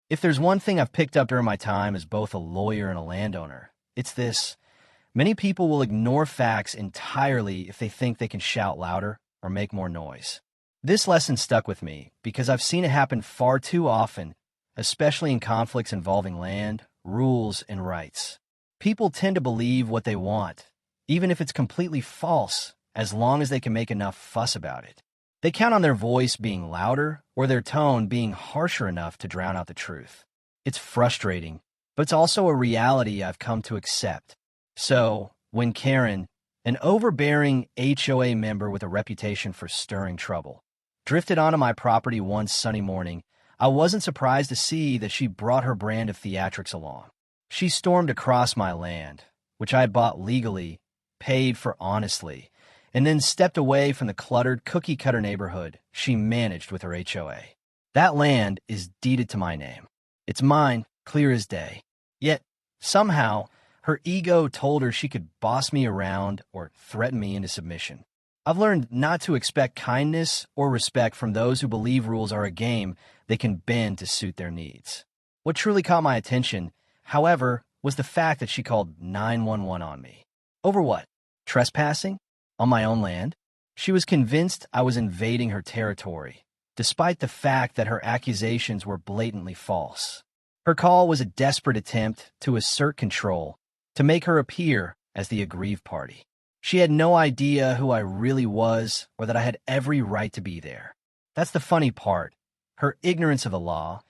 If there's one thing I've picked up during my time as both a lawyer and a landowner, it's this. Many people will ignore facts entirely if they think they can shout louder or make more noise. This lesson stuck with me because I've seen it happen far too often, especially in conflicts involving land, rules, and rights. People tend to believe what they want, even if it's completely false, as long as they can make enough fuss about it. They count on their voice being louder or their tone being harsher enough to drown out the truth. It's frustrating, but it's also a reality I've come to accept. So, when Karen, an overbearing HOA member with a reputation for stirring trouble, drifted onto my property one sunny morning, I wasn't surprised to see that she brought her brand of theatrics along. She stormed across my land, which I had bought legally, paid for honestly, and then stepped away from the cluttered cookie-cutter neighborhood she managed with her HOA. That land is deeded to my name. It's mine, clear as day. Yet, somehow, her ego told her she could boss me around or threaten me into submission. I've learned not to expect kindness or respect from those who believe rules are a game they can bend to suit their needs. What truly caught my attention, however, was the fact that she called 911 on me. Over what? Trespassing? On my own land? She was convinced I was invading her territory, despite the fact that her accusations were blatantly false. Her call was a desperate attempt to assert control, to make her appear as the aggrieved party. She had no idea who I really was or that I had every right to be there. That's the funny part, her ignorance of the law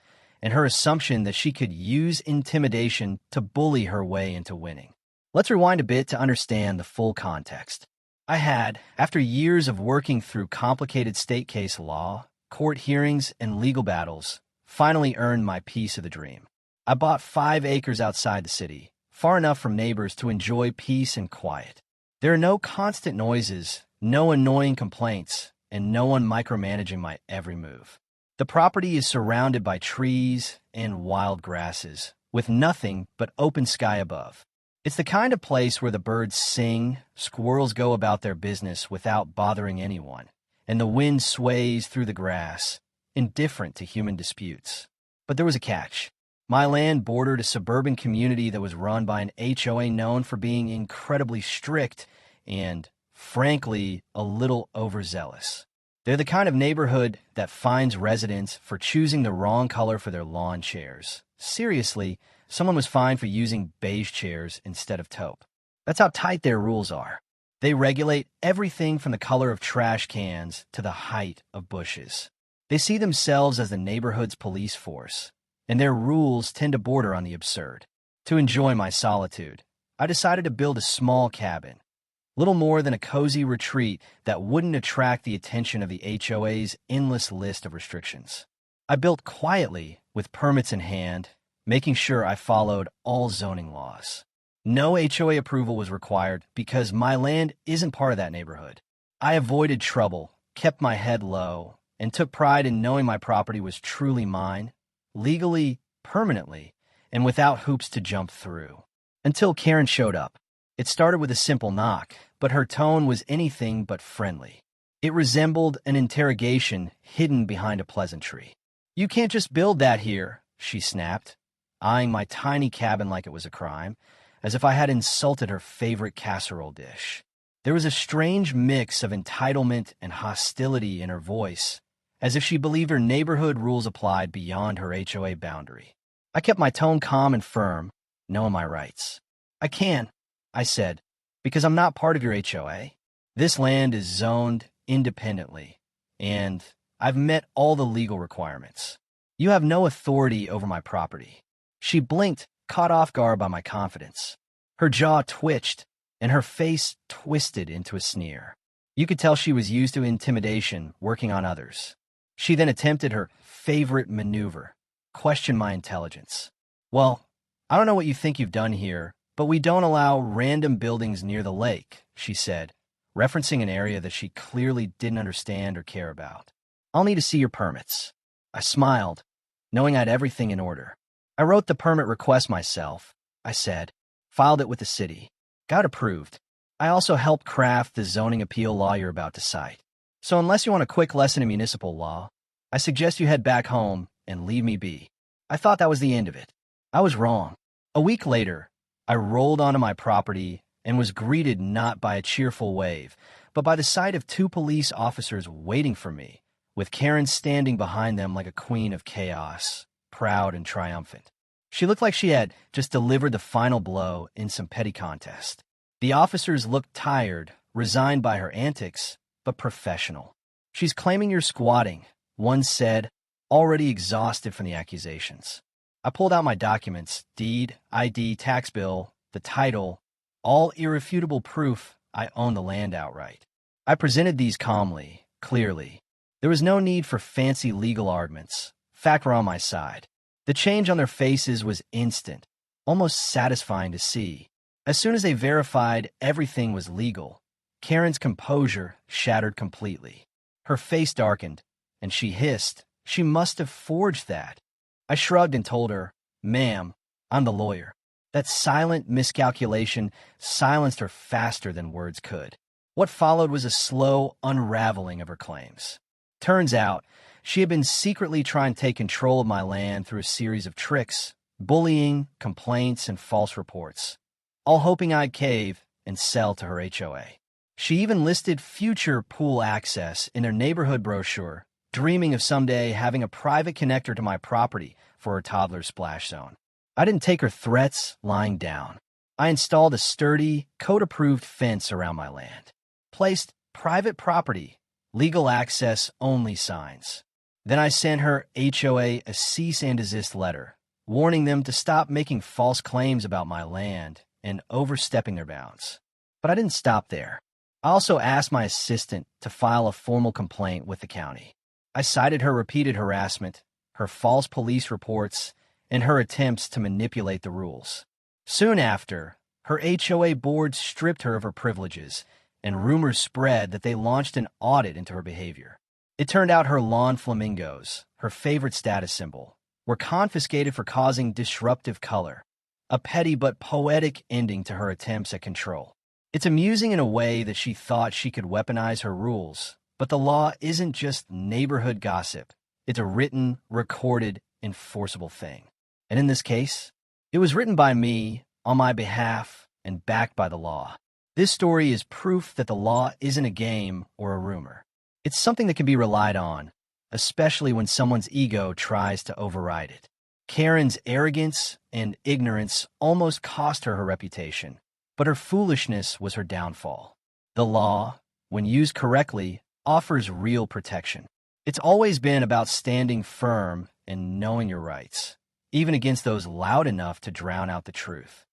and her assumption that she could use intimidation to bully her way into winning. Let's rewind a bit to understand the full context. I had, after years of working through complicated state case law, court hearings, and legal battles, finally earned my piece of the dream. I bought 5 acres outside the city, far enough from neighbors to enjoy peace and quiet. There are no constant noises, no annoying complaints, and no one micromanaging my every move. The property is surrounded by trees and wild grasses, with nothing but open sky above. It's the kind of place where the birds sing, squirrels go about their business without bothering anyone, and the wind sways through the grass, indifferent to human disputes. But there was a catch. My land bordered a suburban community that was run by an HOA known for being incredibly strict and, frankly, a little overzealous. They're the kind of neighborhood that fines residents for choosing the wrong color for their lawn chairs. Seriously, someone was fined for using beige chairs instead of taupe. That's how tight their rules are. They regulate everything from the color of trash cans to the height of bushes. They see themselves as the neighborhood's police force, and their rules tend to border on the absurd. To enjoy my solitude, I decided to build a small cabin, little more than a cozy retreat that wouldn't attract the attention of the HOA's endless list of restrictions. I built quietly, with permits in hand, making sure I followed all zoning laws. No HOA approval was required because my land isn't part of that neighborhood. I avoided trouble, kept my head low, and took pride in knowing my property was truly mine, legally, permanently, and without hoops to jump through. Until Karen showed up. It started with a simple knock, but her tone was anything but friendly. It resembled an interrogation hidden behind a pleasantry. "You can't just build that here," she snapped, eyeing my tiny cabin like it was a crime, as if I had insulted her favorite casserole dish. There was a strange mix of entitlement and hostility in her voice, as if she believed her neighborhood rules applied beyond her HOA boundary. I kept my tone calm and firm, knowing my rights. "I can," I said, "because I'm not part of your HOA. This land is zoned independently, and I've met all the legal requirements. You have no authority over my property." She blinked, caught off guard by my confidence. Her jaw twitched, and her face twisted into a sneer. You could tell she was used to intimidation working on others. She then attempted her favorite maneuver, question my intelligence. "Well, I don't know what you think you've done here, but we don't allow random buildings near the lake," she said, referencing an area that she clearly didn't understand or care about. "I'll need to see your permits." I smiled, knowing I had everything in order. "I wrote the permit request myself," I said, filed it with the city, got approved. I also helped craft the zoning appeal law you're about to cite. So unless you want a quick lesson in municipal law, I suggest you head back home and leave me be. I thought that was the end of it. I was wrong. A week later, I rolled onto my property and was greeted not by a cheerful wave, but by the sight of two police officers waiting for me, with Karen standing behind them like a queen of chaos, proud and triumphant. She looked like she had just delivered the final blow in some petty contest. The officers looked tired, resigned by her antics, but professional. "She's claiming you're squatting," one said, already exhausted from the accusations. I pulled out my documents, deed, ID, tax bill, the title, all irrefutable proof I owned the land outright. I presented these calmly, clearly. There was no need for fancy legal arguments. Fact were on my side. The change on their faces was instant, almost satisfying to see. As soon as they verified everything was legal, Karen's composure shattered completely. Her face darkened, and she hissed, "She must have forged that." I shrugged and told her, "Ma'am, I'm the lawyer." That silent miscalculation silenced her faster than words could. What followed was a slow unraveling of her claims. Turns out, she had been secretly trying to take control of my land through a series of tricks, bullying, complaints, and false reports, all hoping I'd cave and sell to her HOA. She even listed future pool access in their neighborhood brochure, dreaming of someday having a private connector to my property for her toddler's splash zone. I didn't take her threats lying down. I installed a sturdy, code-approved fence around my land, placed private property, legal access only signs. Then I sent her HOA a cease and desist letter, warning them to stop making false claims about my land and overstepping their bounds. But I didn't stop there. I also asked my assistant to file a formal complaint with the county. I cited her repeated harassment, her false police reports, and her attempts to manipulate the rules. Soon after, her HOA board stripped her of her privileges, and rumors spread that they launched an audit into her behavior. It turned out her lawn flamingos, her favorite status symbol, were confiscated for causing disruptive color, a petty but poetic ending to her attempts at control. It's amusing in a way that she thought she could weaponize her rules, but the law isn't just neighborhood gossip. It's a written, recorded, enforceable thing. And in this case, it was written by me, on my behalf, and backed by the law. This story is proof that the law isn't a game or a rumor. It's something that can be relied on, especially when someone's ego tries to override it. Karen's arrogance and ignorance almost cost her her reputation, but her foolishness was her downfall. The law, when used correctly, offers real protection. It's always been about standing firm and knowing your rights, even against those loud enough to drown out the truth.